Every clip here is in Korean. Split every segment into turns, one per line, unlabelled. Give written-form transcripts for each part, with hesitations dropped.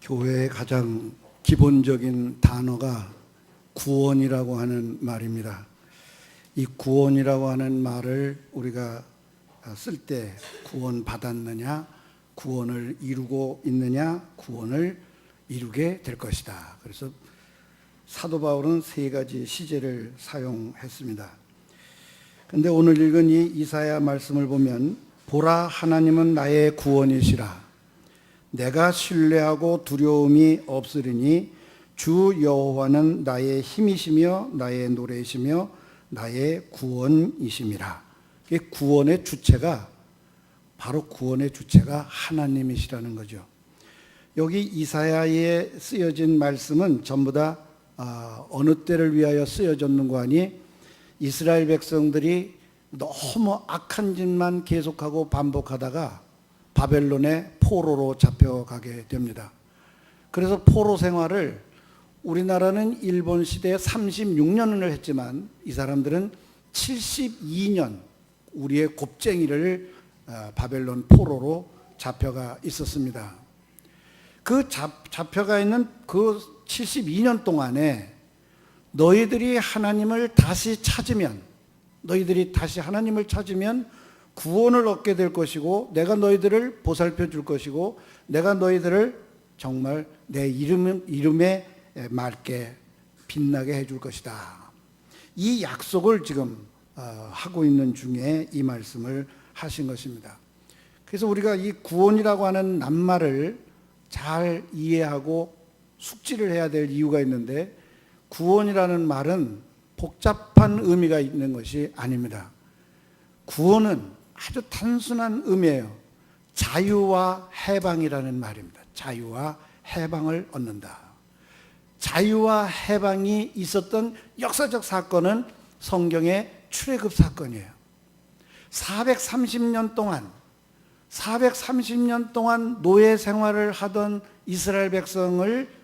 교회의 가장 기본적인 단어가 구원이라고 하는 말입니다. 이 구원이라고 하는 말을 우리가 쓸 때 구원 받았느냐, 구원을 이루고 있느냐, 구원을 이루게 될 것이다. 그래서 사도 바울은 세 가지 시제를 사용했습니다. 그런데 오늘 읽은 이 이사야 말씀을 보면 보라, 하나님은 나의 구원이시라. 내가 신뢰하고 두려움이 없으리니 주 여호와는 나의 힘이시며 나의 노래이시며 나의 구원이심이라. 구원의 주체가 바로 구원의 주체가 하나님이시라는 거죠. 여기 이사야에 쓰여진 말씀은 전부 다 어느 때를 위하여 쓰여졌는고 하니 이스라엘 백성들이 너무 악한 짓만 계속하고 반복하다가 바벨론의 포로로 잡혀가게 됩니다. 그래서 포로 생활을 우리나라는 일본 시대에 36년을 했지만 이 사람들은 72년 우리의 곱쟁이를 바벨론 포로로 잡혀가 있었습니다. 그 잡혀가 있는 그 72년 동안에 너희들이 하나님을 다시 찾으면, 너희들이 다시 하나님을 찾으면 구원을 얻게 될 것이고, 내가 너희들을 보살펴 줄 것이고, 내가 너희들을 정말 내 이름에 맑게 빛나게 해줄 것이다. 이 약속을 지금 하고 있는 중에 이 말씀을 하신 것입니다. 그래서 우리가 이 구원이라고 하는 낱말을 잘 이해하고 숙지를 해야 될 이유가 있는데, 구원이라는 말은 복잡한 의미가 있는 것이 아닙니다. 구원은 아주 단순한 의미예요. 자유와 해방이라는 말입니다. 자유와 해방을 얻는다. 자유와 해방이 있었던 역사적 사건은 성경의 출애굽 사건이에요. 430년 동안 노예 생활을 하던 이스라엘 백성을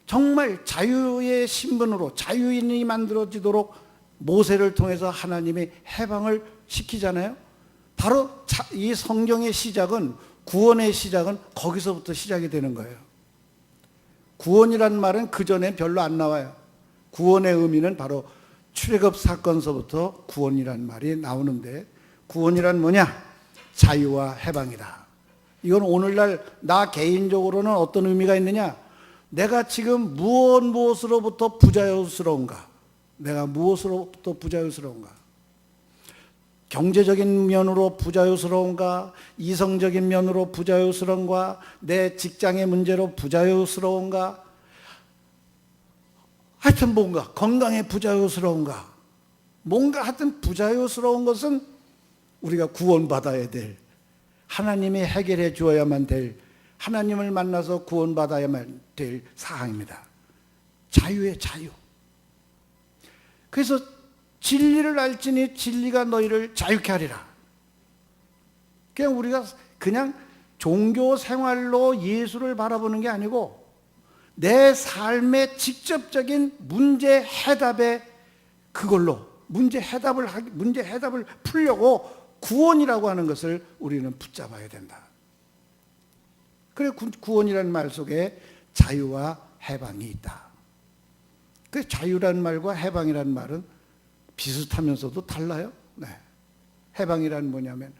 정말 자유의 신분으로 자유인이 만들어지도록 모세를 통해서 하나님이 해방을 시키잖아요. 바로 이 성경의 시작은, 구원의 시작은 거기서부터 시작이 되는 거예요. 구원이란 말은 그전에 별로 안 나와요. 구원의 의미는 바로 출애굽 사건서부터 구원이란 말이 나오는데, 구원이란 뭐냐? 자유와 해방이다. 이건 오늘날 나 개인적으로는 어떤 의미가 있느냐? 내가 지금 무엇으로부터 부자유스러운가? 내가 무엇으로부터 부자유스러운가? 경제적인 면으로 부자유스러운가? 이성적인 면으로 부자유스러운가? 내 직장의 문제로 부자유스러운가? 하여튼 뭔가 건강에 부자유스러운가? 뭔가 하여튼 부자유스러운 것은 우리가 구원받아야 될, 하나님이 해결해 주어야만 될, 하나님을 만나서 구원받아야만 될 사항입니다. 자유의 자유. 그래서 진리를 알지니 진리가 너희를 자유케 하리라. 그냥 우리가 그냥 종교 생활로 예수를 바라보는 게 아니고 내 삶의 직접적인 문제 해답에 그걸로 문제 해답을 풀려고 구원이라고 하는 것을 우리는 붙잡아야 된다. 그래, 구원이라는 말 속에 자유와 해방이 있다. 그 자유라는 말과 해방이라는 말은 비슷하면서도 달라요. 네. 해방이란 뭐냐면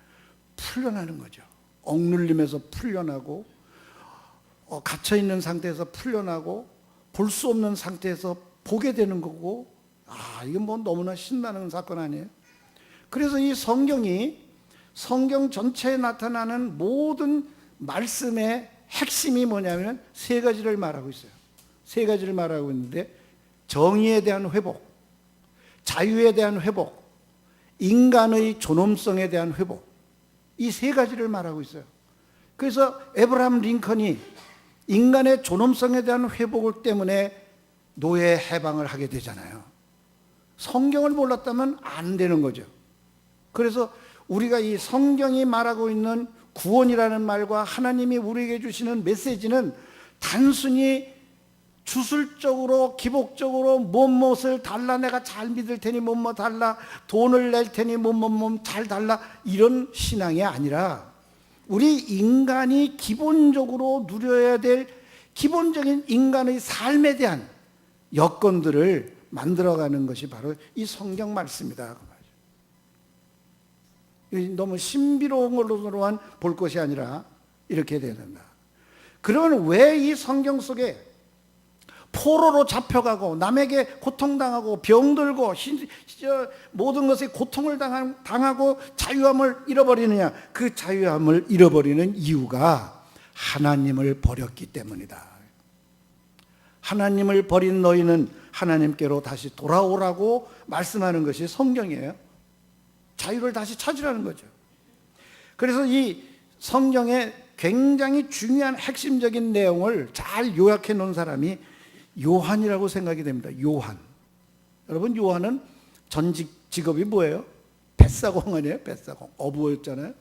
풀려나는 거죠. 억눌림에서 풀려나고, 갇혀있는 상태에서 풀려나고, 볼 수 없는 상태에서 보게 되는 거고, 이건 뭐 너무나 신나는 사건 아니에요? 그래서 이 성경 전체에 나타나는 모든 말씀의 핵심이 뭐냐면 세 가지를 말하고 있어요. 세 가지를 말하고 있는데, 정의에 대한 회복, 자유에 대한 회복, 인간의 존엄성에 대한 회복, 이 세 가지를 말하고 있어요. 그래서 에브라함 링컨이 인간의 존엄성에 대한 회복을 때문에 노예 해방을 하게 되잖아요. 성경을 몰랐다면 안 되는 거죠. 그래서 우리가 이 성경이 말하고 있는 구원이라는 말과 하나님이 우리에게 주시는 메시지는 단순히 주술적으로 기복적으로 무엇을 달라, 내가 잘 믿을 테니 무엇 달라, 돈을 낼 테니 무엇 잘 달라, 이런 신앙이 아니라 우리 인간이 기본적으로 누려야 될 기본적인 인간의 삶에 대한 여건들을 만들어가는 것이 바로 이 성경 말씀이다. 너무 신비로운 걸로만 볼 것이 아니라 이렇게 돼야 된다. 그러면 왜 이 성경 속에 포로로 잡혀가고 남에게 고통당하고 병들고 모든 것에 고통을 당하고 자유함을 잃어버리느냐? 그 자유함을 잃어버리는 이유가 하나님을 버렸기 때문이다. 하나님을 버린 너희는 하나님께로 다시 돌아오라고 말씀하는 것이 성경이에요. 자유를 다시 찾으라는 거죠. 그래서 이 성경에 굉장히 중요한 핵심적인 내용을 잘 요약해 놓은 사람이 요한이라고 생각이 됩니다. 요한. 여러분, 요한은 전직 직업이 뭐예요? 뱃사공 아니에요? 뱃사공. 어부였잖아요.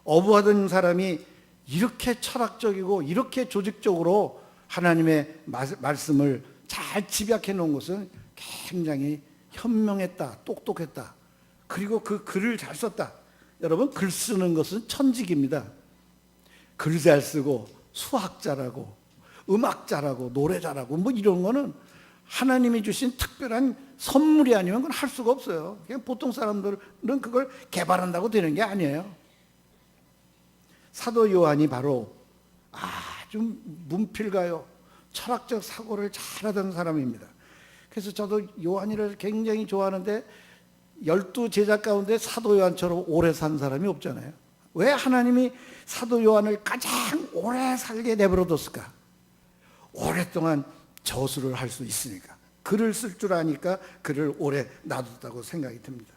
어부하던 사람이 이렇게 철학적이고 이렇게 조직적으로 하나님의 말씀을 잘 집약해 놓은 것은 굉장히 현명했다, 똑똑했다. 그리고 그 글을 잘 썼다. 여러분, 글 쓰는 것은 천직입니다. 글 잘 쓰고 수학자라고 음악자라고 노래자라고 뭐 이런 거는 하나님이 주신 특별한 선물이 아니면 그건 할 수가 없어요. 그냥 보통 사람들은 그걸 개발한다고 되는 게 아니에요. 사도 요한이 바로 아주 문필가요, 철학적 사고를 잘하던 사람입니다. 그래서 저도 요한이를 굉장히 좋아하는데 12제자 가운데 사도 요한처럼 오래 산 사람이 없잖아요. 왜 하나님이 사도 요한을 가장 오래 살게 내버려뒀을까? 오랫동안 저술을 할 수 있으니까, 글을 쓸 줄 아니까 글을 오래 놔뒀다고 생각이 듭니다.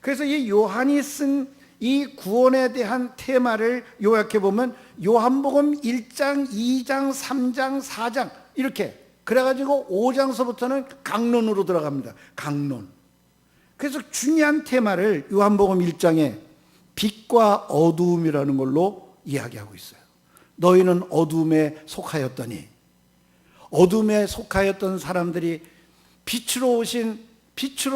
그래서 이 요한이 쓴 이 구원에 대한 테마를 요약해 보면 요한복음 1장, 2장, 3장, 4장 이렇게 그래가지고 5장서부터는 강론으로 들어갑니다. 강론. 그래서 중요한 테마를 요한복음 1장에 빛과 어두움이라는 걸로 이야기하고 있어요. 너희는 어둠에 속하였더니, 어둠에 속하였던 사람들이 빛으로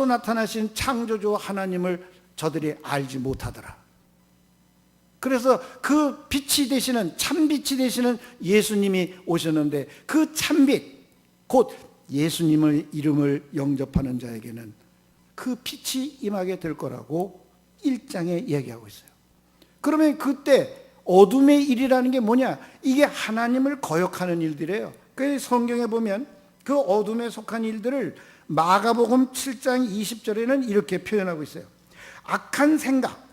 나타나신 창조주 하나님을 저들이 알지 못하더라. 그래서 그 빛이 되시는, 참빛이 되시는 예수님이 오셨는데 그 참빛, 곧 예수님의 이름을 영접하는 자에게는 그 빛이 임하게 될 거라고 1장에 얘기하고 있어요. 그러면 그때 어둠의 일이라는 게 뭐냐? 이게 하나님을 거역하는 일들이에요. 그 성경에 보면 그 어둠에 속한 일들을 마가복음 7장 20절에는 이렇게 표현하고 있어요. 악한 생각.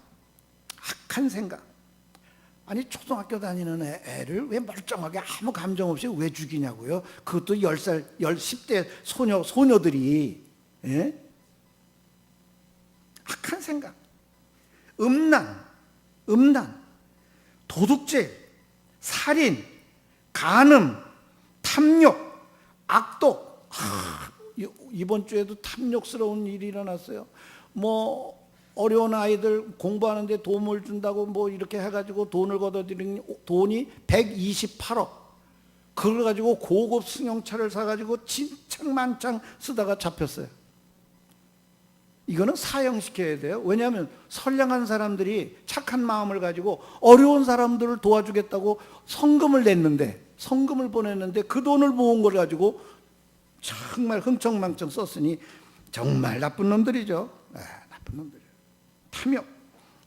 아니, 초등학교 다니는 애를 왜 멀쩡하게 아무 감정 없이 왜 죽이냐고요? 그것도 10살, 10대 소녀들이. 예? 악한 생각. 음란, 도둑질, 살인, 간음, 탐욕, 악독. 이번 주에도 탐욕스러운 일이 일어났어요. 뭐 어려운 아이들 공부하는데 도움을 준다고 뭐 이렇게 해가지고 돈을 걷어들인 돈이 128억. 그걸 가지고 고급 승용차를 사가지고 진창만창 쓰다가 잡혔어요. 이거는 사형시켜야 돼요. 왜냐하면 선량한 사람들이 착한 마음을 가지고 어려운 사람들을 도와주겠다고 성금을 보냈는데 그 돈을 모은 걸 가지고 정말 흥청망청 썼으니 정말 나쁜 놈들이죠. 나쁜 놈들이에요. 탐욕,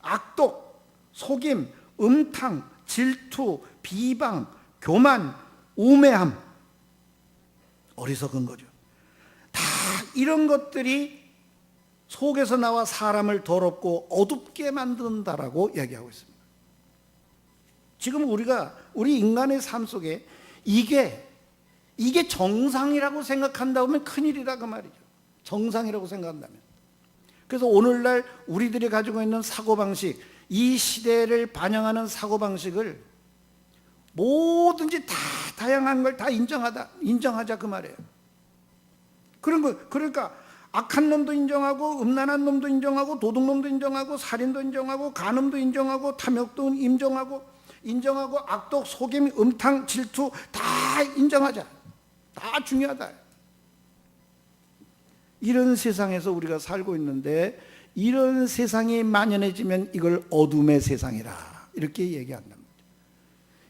악독, 속임, 음탕, 질투, 비방, 교만, 우매함, 어리석은 거죠. 다 이런 것들이 속에서 나와 사람을 더럽고 어둡게 만든다라고 얘기하고 있습니다. 지금 우리 인간의 삶 속에 이게 정상이라고 생각한다면 큰일이다 그 말이죠. 정상이라고 생각한다면. 그래서 오늘날 우리들이 가지고 있는 사고방식, 이 시대를 반영하는 사고방식을 뭐든지 다 다양한 걸 다 인정하자 그 말이에요. 그러니까 악한 놈도 인정하고, 음란한 놈도 인정하고, 도둑놈도 인정하고, 살인도 인정하고, 간음도 인정하고, 탐욕도 인정하고, 악독, 속임, 음탕, 질투 다 인정하자. 다 중요하다. 이런 세상에서 우리가 살고 있는데, 이런 세상이 만연해지면 이걸 어둠의 세상이라 이렇게 얘기한답니다.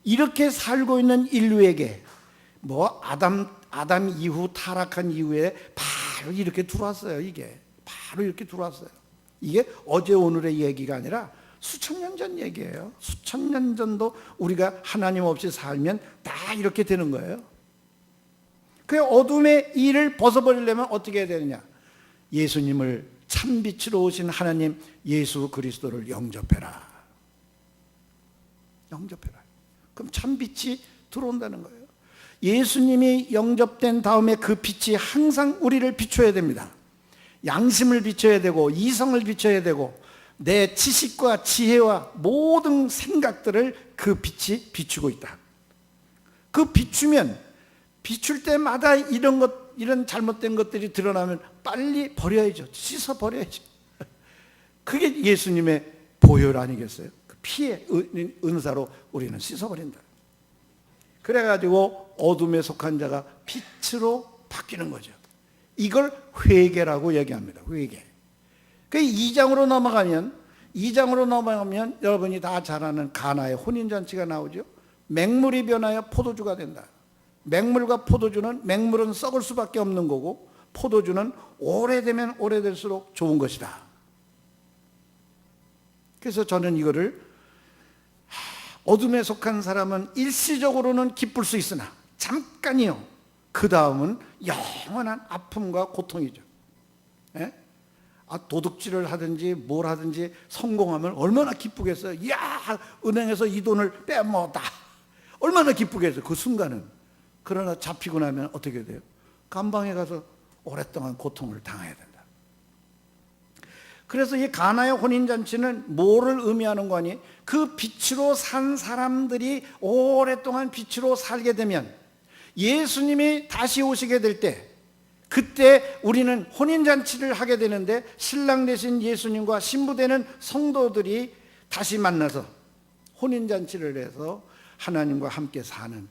이렇게 살고 있는 인류에게 뭐 아담 이후 타락한 이후에 바로 이렇게 들어왔어요. 이게 바로 이렇게 들어왔어요. 이게 어제 오늘의 얘기가 아니라 수천 년 전 얘기예요. 수천 년 전도 우리가 하나님 없이 살면 다 이렇게 되는 거예요. 그 어둠의 일을 벗어버리려면 어떻게 해야 되느냐? 예수님을 참빛으로 오신 하나님 예수 그리스도를 영접해라. 영접해라. 그럼 참빛이 들어온다는 거예요. 예수님이 영접된 다음에 그 빛이 항상 우리를 비춰야 됩니다. 양심을 비춰야 되고 이성을 비춰야 되고 내 지식과 지혜와 모든 생각들을 그 빛이 비추고 있다. 그 비추면 비출 때마다 이런 잘못된 것들이 드러나면 빨리 버려야죠. 씻어 버려야죠. 그게 예수님의 보혈 아니겠어요? 그 피의 은사로 우리는 씻어버린다. 그래가지고 어둠에 속한 자가 빛으로 바뀌는 거죠. 이걸 회개라고 얘기합니다. 회개. 그 2장으로 넘어가면 여러분이 다 잘 아는 가나의 혼인잔치가 나오죠. 맹물이 변하여 포도주가 된다. 맹물은 썩을 수밖에 없는 거고 포도주는 오래되면 오래될수록 좋은 것이다. 그래서 저는 이거를 어둠에 속한 사람은 일시적으로는 기쁠 수 있으나 잠깐이요. 그 다음은 영원한 아픔과 고통이죠. 예? 도둑질을 하든지 뭘 하든지 성공하면 얼마나 기쁘겠어요. 이야, 은행에서 이 돈을 빼먹었다. 얼마나 기쁘겠어요. 그 순간은. 그러나 잡히고 나면 어떻게 돼요? 감방에 가서 오랫동안 고통을 당해야 된다. 그래서 이 가나의 혼인잔치는 뭐를 의미하는 거니? 그 빛으로 산 사람들이 오랫동안 빛으로 살게 되면 예수님이 다시 오시게 될 때 그때 우리는 혼인잔치를 하게 되는데 신랑 되신 예수님과 신부 되는 성도들이 다시 만나서 혼인잔치를 해서 하나님과 함께 사는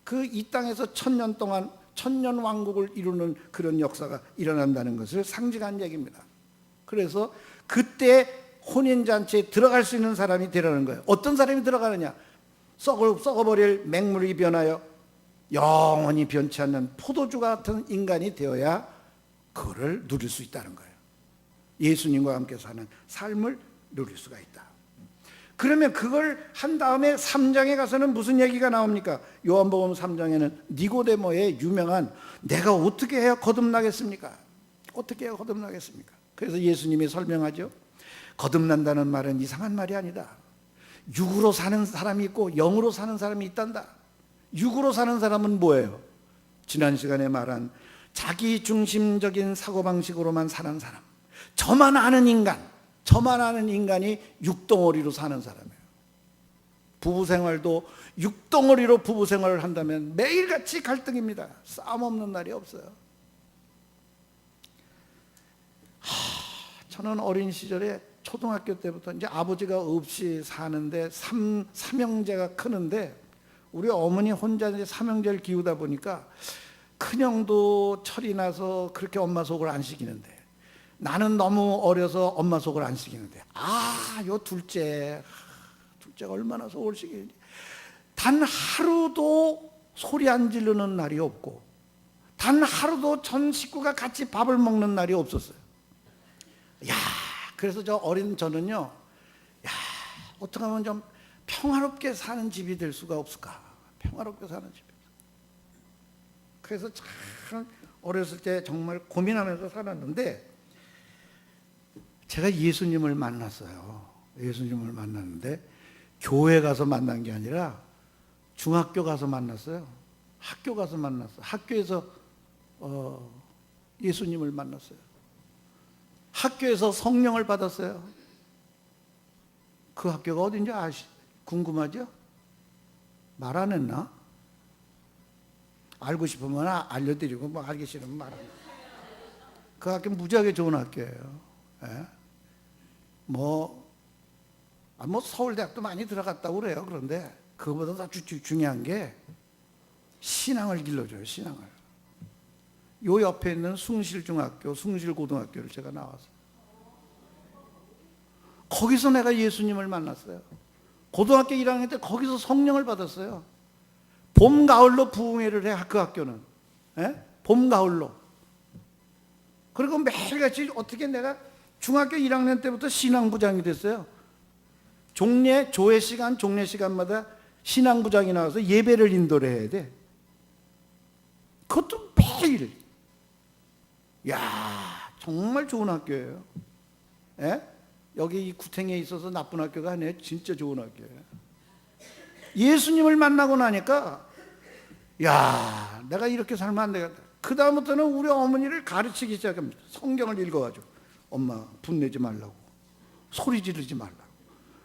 그 이 땅에서 1000년 동안 천년 왕국을 이루는 그런 역사가 일어난다는 것을 상징한 얘기입니다. 그래서 그때 혼인잔치에 들어갈 수 있는 사람이 되라는 거예요. 어떤 사람이 들어가느냐? 썩어버릴 맹물이 변하여 영원히 변치 않는 포도주 같은 인간이 되어야 그거를 누릴 수 있다는 거예요. 예수님과 함께 사는 삶을 누릴 수가 있다. 그러면 그걸 한 다음에 3장에 가서는 무슨 얘기가 나옵니까? 요한복음 3장에는 니고데모의 유명한 내가 어떻게 해야 거듭나겠습니까? 어떻게 해야 거듭나겠습니까? 그래서 예수님이 설명하죠. 거듭난다는 말은 이상한 말이 아니다. 육으로 사는 사람이 있고 영으로 사는 사람이 있단다. 육으로 사는 사람은 뭐예요? 지난 시간에 말한 자기 중심적인 사고방식으로만 사는 사람, 저만 아는 인간이 육덩어리로 사는 사람이에요. 부부생활도 육덩어리로 부부생활을 한다면 매일같이 갈등입니다. 싸움 없는 날이 없어요. 저는 어린 시절에 초등학교 때부터 이제 아버지가 없이 사는데 삼형제가 크는데 우리 어머니 혼자 이제 삼형제를 키우다 보니까 큰형도 철이 나서 그렇게 엄마 속을 안 시키는데 나는 너무 어려서 엄마 속을 안 시키는데 요 둘째가 얼마나 속을 시키는지 단 하루도 소리 안 지르는 날이 없고 단 하루도 전 식구가 같이 밥을 먹는 날이 없었어요. 그래서 저 어린 저는요, 어떻게 하면 좀 평화롭게 사는 집이 될 수가 없을까? 평화롭게 사는 집이. 그래서 참 어렸을 때 정말 고민하면서 살았는데 제가 예수님을 만났어요. 예수님을 만났는데 교회 가서 만난 게 아니라 중학교 가서 만났어요. 학교 가서 만났어요. 학교에서 예수님을 만났어요. 학교에서 성령을 받았어요. 그 학교가 어딘지 궁금하죠? 말 안 했나? 알고 싶으면 알려드리고 뭐 알기 싫으면 말 안 해요. 그 학교 무지하게 좋은 학교예요. 예? 뭐 서울대학도 많이 들어갔다고 그래요. 그런데 그거보다 더 중요한 게 신앙을 길러줘요. 신앙을. 요 옆에 있는 숭실중학교, 숭실고등학교를 제가 나왔어요. 거기서 내가 예수님을 만났어요. 고등학교 1학년 때 거기서 성령을 받았어요. 봄, 가을로 부흥회를 해, 그 학교는. 예? 봄, 가을로. 그리고 매일같이 어떻게 내가 중학교 1학년 때부터 신앙부장이 됐어요. 조회 시간, 종례 시간마다 신앙부장이 나와서 예배를 인도를 해야 돼. 그것도 매일. 야, 정말 좋은 학교예요. 예? 여기 이 구탱에 있어서 나쁜 학교가 아니에요. 진짜 좋은 학교예요. 예수님을 만나고 나니까 야, 내가 이렇게 살면 안 되겠다. 그 다음부터는 우리 어머니를 가르치기 시작합니다. 성경을 읽어가지고 엄마 분내지 말라고, 소리 지르지 말라고,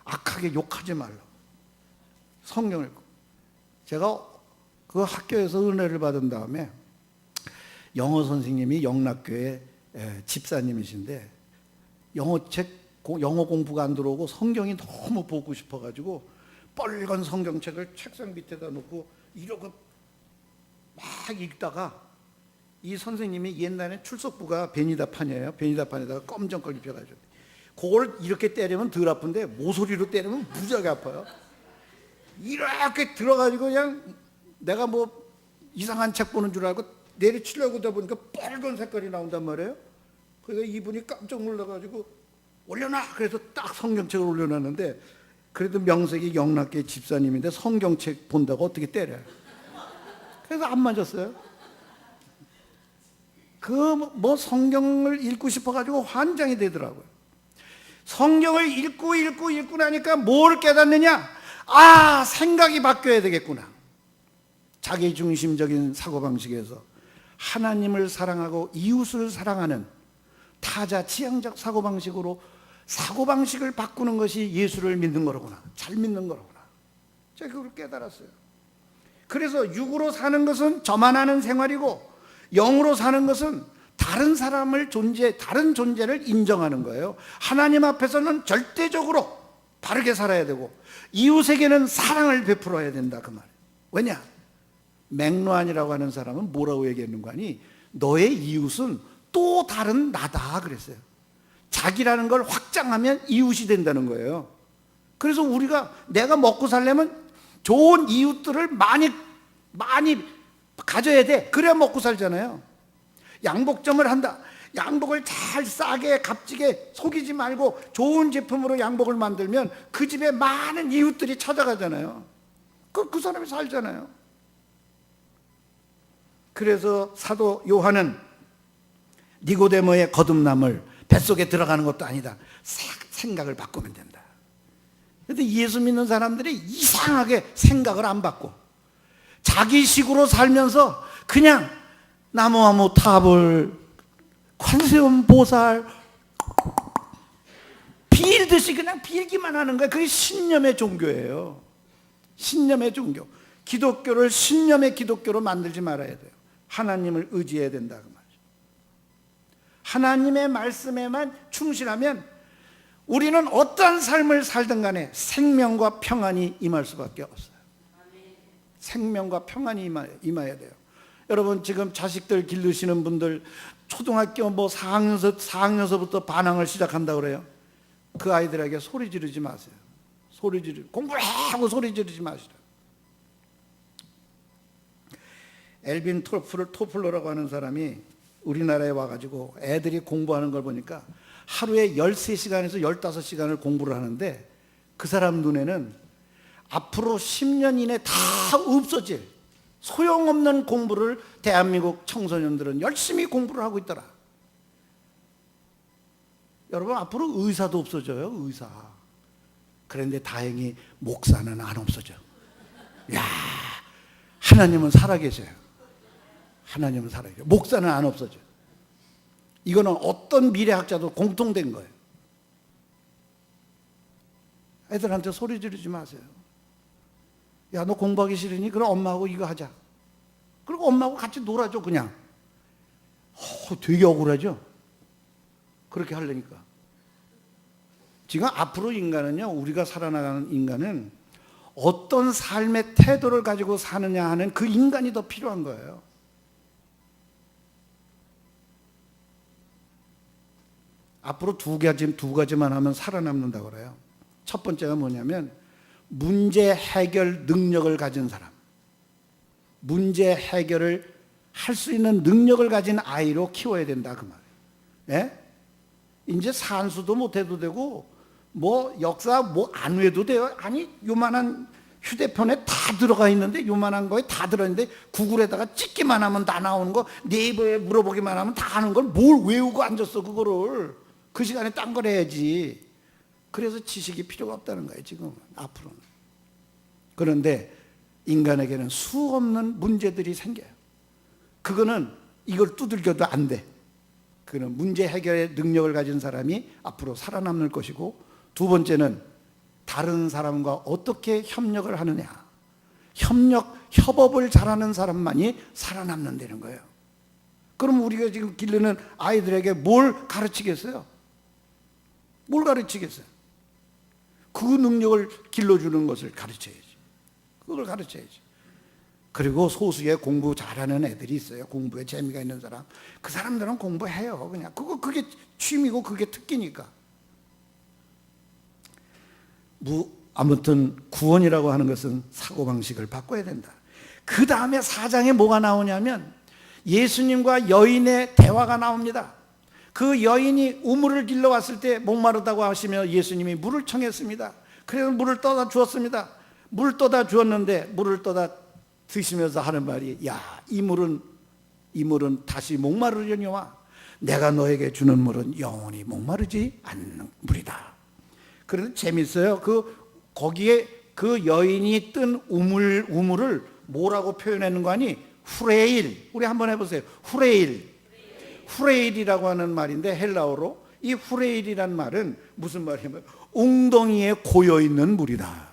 악하게 욕하지 말라고 성경을 읽고. 제가 그 학교에서 은혜를 받은 다음에 영어 선생님이 영락교회 집사님이신데 영어 공부가 안 들어오고 성경이 너무 보고 싶어가지고 빨간 성경책을 책상 밑에다 놓고 이러고 막 읽다가 이 선생님이 옛날에 출석부가 베니다판이에요. 베니다판에다가 검정 걸 입혀가지고 그걸 이렇게 때리면 덜 아픈데 모서리로 때리면 무지하게 아파요. 이렇게 들어가지고 그냥 내가 뭐 이상한 책 보는 줄 알고 내리치려고 하다 보니까 빨간 색깔이 나온단 말이에요. 그래서 이분이 깜짝 놀라가지고 올려놔. 그래서 딱 성경책을 올려놨는데 그래도 명색이 영락교회 집사님인데 성경책 본다고 어떻게 때려요. 그래서 안 맞았어요. 뭐 성경을 읽고 싶어가지고 환장이 되더라고요. 성경을 읽고 나니까 뭘 깨닫느냐? 아, 생각이 바뀌어야 되겠구나. 자기중심적인 사고방식에서 하나님을 사랑하고 이웃을 사랑하는 타자 지향적 사고방식으로 사고방식을 바꾸는 것이 예수를 믿는 거로구나. 잘 믿는 거로구나. 제가 그걸 깨달았어요. 그래서 육으로 사는 것은 저만 하는 생활이고 영으로 사는 것은 다른 사람을 다른 존재를 인정하는 거예요. 하나님 앞에서는 절대적으로 바르게 살아야 되고 이웃에게는 사랑을 베풀어야 된다 그 말이에요. 왜냐? 맥루안이라고 하는 사람은 뭐라고 얘기했는가 하니 너의 이웃은 또 다른 나다 그랬어요. 자기라는 걸 확장하면 이웃이 된다는 거예요. 그래서 내가 먹고 살려면 좋은 이웃들을 많이 가져야 돼. 그래야 먹고 살잖아요. 양복점을 한다. 양복을 잘 싸게 값지게 속이지 말고 좋은 제품으로 양복을 만들면 그 집에 많은 이웃들이 찾아가잖아요. 그 사람이 살잖아요. 그래서 사도 요한은 니고데모의 거듭남을 뱃속에 들어가는 것도 아니다. 생각을 바꾸면 된다. 그런데 예수 믿는 사람들이 이상하게 생각을 안 바꿔. 자기식으로 살면서 그냥 나무아무 탑을 관세음 보살 빌듯이 그냥 빌기만 하는 거예요. 그게 신념의 종교예요. 신념의 종교. 기독교를 신념의 기독교로 만들지 말아야 돼요. 하나님을 의지해야 된다 그 말이죠. 하나님의 말씀에만 충실하면 우리는 어떠한 삶을 살든 간에 생명과 평안이 임할 수밖에 없어요. 생명과 평안이 임해야 돼요. 여러분 지금 자식들 기르시는 분들 초등학교 4학년서부터 반항을 시작한다고 그래요. 그 아이들에게 소리 지르지 마세요. 공부를 하고 소리 지르지 마시라. 엘빈 토플러라고 하는 사람이 우리나라에 와가지고 애들이 공부하는 걸 보니까 하루에 13시간에서 15시간을 공부를 하는데 그 사람 눈에는 앞으로 10년 이내 다 없어질 소용없는 공부를 대한민국 청소년들은 열심히 공부를 하고 있더라. 여러분 앞으로 의사도 없어져요. 의사. 그런데 다행히 목사는 안 없어져. 야, 하나님은 살아계셔요. 하나님은 살아계셔요. 목사는 안 없어져. 이거는 어떤 미래학자도 공통된 거예요. 애들한테 소리 지르지 마세요. 야, 너 공부하기 싫으니? 그럼 엄마하고 이거 하자. 그리고 엄마하고 같이 놀아줘 그냥. 되게 억울하죠? 그렇게 하려니까. 지금 앞으로 인간은요, 우리가 살아나가는 인간은 어떤 삶의 태도를 가지고 사느냐 하는 그 인간이 더 필요한 거예요. 앞으로 두 가지만 하면 살아남는다고 그래요. 첫 번째가 뭐냐면 문제 해결 능력을 가진 사람. 문제 해결을 할 수 있는 능력을 가진 아이로 키워야 된다 그 말이에요. 예? 이제 산수도 못해도 되고 뭐 역사 뭐 안 외도 돼요. 아니 요만한 휴대폰에 다 들어가 있는데, 요만한 거에 다 들어있는데 구글에다가 찍기만 하면 다 나오는 거, 네이버에 물어보기만 하면 다 하는 걸 뭘 외우고 앉았어. 그거를 그 시간에 딴 걸 해야지. 그래서 지식이 필요가 없다는 거예요 지금 앞으로는. 그런데 인간에게는 수없는 문제들이 생겨요. 그거는 이걸 두들겨도 안 돼. 그는 문제 해결의 능력을 가진 사람이 앞으로 살아남을 것이고, 두 번째는 다른 사람과 어떻게 협력을 하느냐. 협업을 잘하는 사람만이 살아남는다는 거예요. 그럼 우리가 지금 기르는 아이들에게 뭘 가르치겠어요? 뭘 가르치겠어요? 그 능력을 길러주는 것을 가르쳐야지. 그걸 가르쳐야지. 그리고 소수의 공부 잘하는 애들이 있어요. 공부에 재미가 있는 사람. 그 사람들은 공부해요. 그냥 그게 취미고 그게 특기니까. 아무튼 구원이라고 하는 것은 사고방식을 바꿔야 된다. 그 다음에 4장에 뭐가 나오냐면 예수님과 여인의 대화가 나옵니다. 그 여인이 우물을 길러왔을 때 목마르다고 하시며 예수님이 물을 청했습니다. 그래서 물을 떠다 주었습니다. 물 떠다 주었는데 물을 떠다 드시면서 하는 말이, 야, 이 물은 다시 목마르려니와 내가 너에게 주는 물은 영원히 목마르지 않는 물이다. 그래서 재밌어요. 거기에 그 여인이 뜬 우물을 뭐라고 표현하는 거 아니? 후레일. 우리 한번 해보세요. 후레일. 후레일이라고 하는 말인데 헬라어로, 이 후레일이란 말은 무슨 말이냐면 웅덩이에 고여있는 물이다.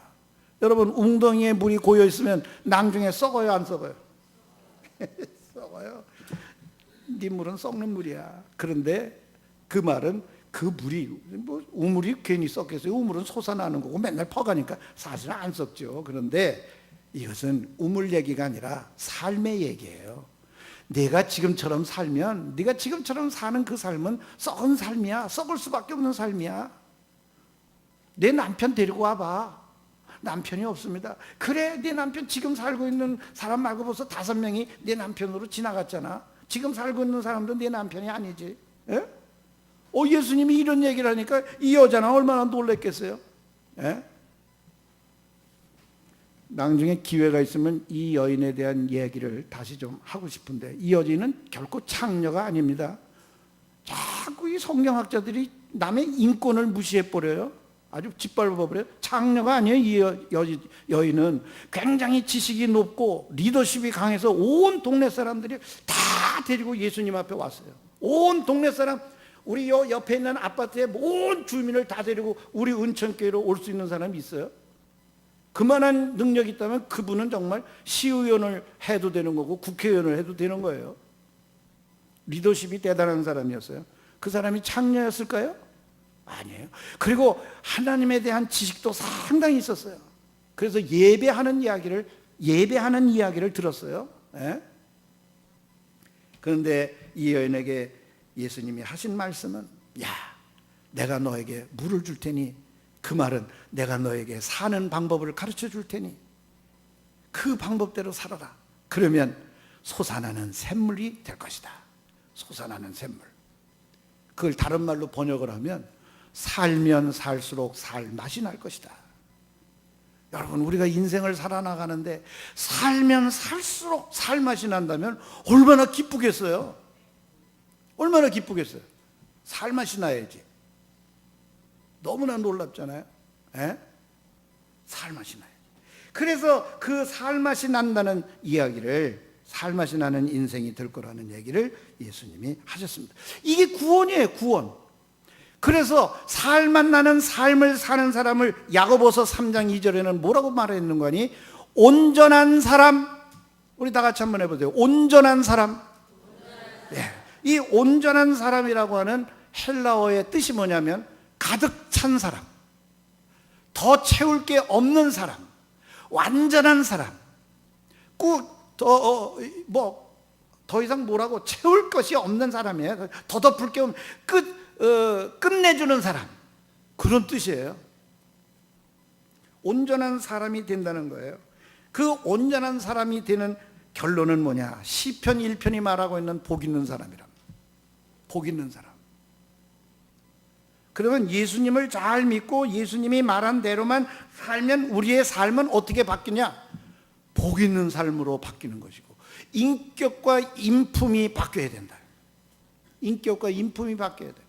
여러분, 웅덩이에 물이 고여있으면 나중에 썩어요 안 썩어요? 썩어요. 네 물은 썩는 물이야. 그런데 그 말은 그 물이, 우물이 괜히 썩겠어요? 우물은 솟아나는 거고 맨날 퍼가니까 사실은 안 썩죠. 그런데 이것은 우물 얘기가 아니라 삶의 얘기예요. 네가 지금처럼 살면, 네가 지금처럼 사는 그 삶은 썩은 삶이야. 썩을 수밖에 없는 삶이야. 내 남편 데리고 와봐. 남편이 없습니다. 그래, 네 남편 지금 살고 있는 사람 말고 벌써 5명이 내 남편으로 지나갔잖아. 지금 살고 있는 사람도 네 남편이 아니지. 예? 예수님이 이런 얘기를 하니까 이 여자는 얼마나 놀랬겠어요. 예? 나중에 기회가 있으면 이 여인에 대한 얘기를 다시 좀 하고 싶은데, 이 여인은 결코 창녀가 아닙니다. 자꾸 이 성경학자들이 남의 인권을 무시해버려요. 아주 짓밟아버려요. 창녀가 아니에요. 이 여인은 굉장히 지식이 높고 리더십이 강해서 온 동네 사람들이 다 데리고 예수님 앞에 왔어요. 온 동네 사람, 우리 옆에 있는 아파트에 온 주민을 다 데리고 우리 은천교회로 올 수 있는 사람이 있어요? 그만한 능력이 있다면 그분은 정말 시의원을 해도 되는 거고 국회의원을 해도 되는 거예요. 리더십이 대단한 사람이었어요. 그 사람이 창녀였을까요? 아니에요. 그리고 하나님에 대한 지식도 상당히 있었어요. 그래서 예배하는 이야기를 들었어요. 예? 그런데 이 여인에게 예수님이 하신 말씀은, 야, 내가 너에게 물을 줄 테니, 그 말은 내가 너에게 사는 방법을 가르쳐 줄 테니 그 방법대로 살아라. 그러면 솟아나는 샘물이 될 것이다. 솟아나는 샘물. 그걸 다른 말로 번역을 하면 살면 살수록 살 맛이 날 것이다. 여러분, 우리가 인생을 살아나가는데 살면 살수록 살 맛이 난다면 얼마나 기쁘겠어요? 얼마나 기쁘겠어요? 살 맛이 나야지. 너무나 놀랍잖아요. 에? 살 맛이 나야지. 그래서 그 살 맛이 난다는 이야기를, 살 맛이 나는 인생이 될 거라는 얘기를 예수님이 하셨습니다. 이게 구원이에요, 구원. 그래서 살맛 나는 삶을 사는 사람을 야고보서 3장 2절에는 뭐라고 말했는 거니? 온전한 사람. 우리 다 같이 한번 해보세요. 온전한 사람. 네. 이 온전한 사람이라고 하는 헬라어의 뜻이 뭐냐면 가득 찬 사람, 더 채울 게 없는 사람, 완전한 사람. 더 이상 뭐라고 채울 것이 없는 사람이에요. 더 덮을 게 없는, 끝내주는 사람, 그런 뜻이에요. 온전한 사람이 된다는 거예요. 그 온전한 사람이 되는 결론은 뭐냐? 시편 1편이 말하고 있는 복 있는 사람이라. 복 있는 사람. 그러면 예수님을 잘 믿고 예수님이 말한 대로만 살면 우리의 삶은 어떻게 바뀌냐? 복 있는 삶으로 바뀌는 것이고 인격과 인품이 바뀌어야 된다. 인격과 인품이 바뀌어야 돼.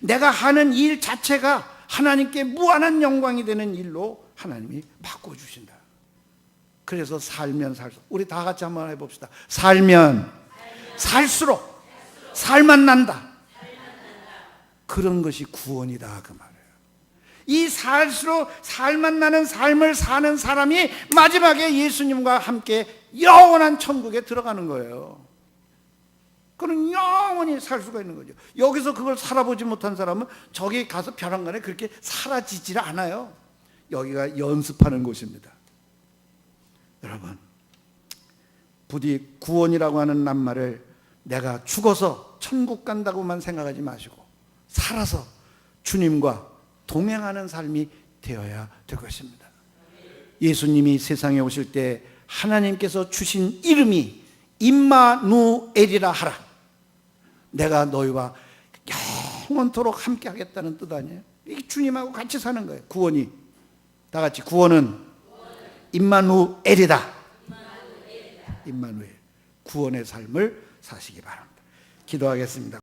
내가 하는 일 자체가 하나님께 무한한 영광이 되는 일로 하나님이 바꿔주신다. 그래서 살면 살수록 우리 다 같이 한번 해봅시다. 살면 살수록 살만 난다. 그런 것이 구원이다 그 말이에요. 이 살수록 살만 나는 삶을 사는 사람이 마지막에 예수님과 함께 영원한 천국에 들어가는 거예요. 그는 영원히 살 수가 있는 거죠. 여기서 그걸 살아보지 못한 사람은 저기 가서 벼랑간에 그렇게 사라지질 않아요. 여기가 연습하는 곳입니다. 여러분, 부디 구원이라고 하는 낱말을 내가 죽어서 천국 간다고만 생각하지 마시고 살아서 주님과 동행하는 삶이 되어야 될 것입니다. 예수님이 세상에 오실 때 하나님께서 주신 이름이 임마누엘이라 하라. 내가 너희와 영원토록 함께 하겠다는 뜻 아니에요? 이게 주님하고 같이 사는 거예요. 구원이. 다 같이 구원은 임마누엘이다. 임마누엘. 구원의 삶을 사시기 바랍니다. 기도하겠습니다.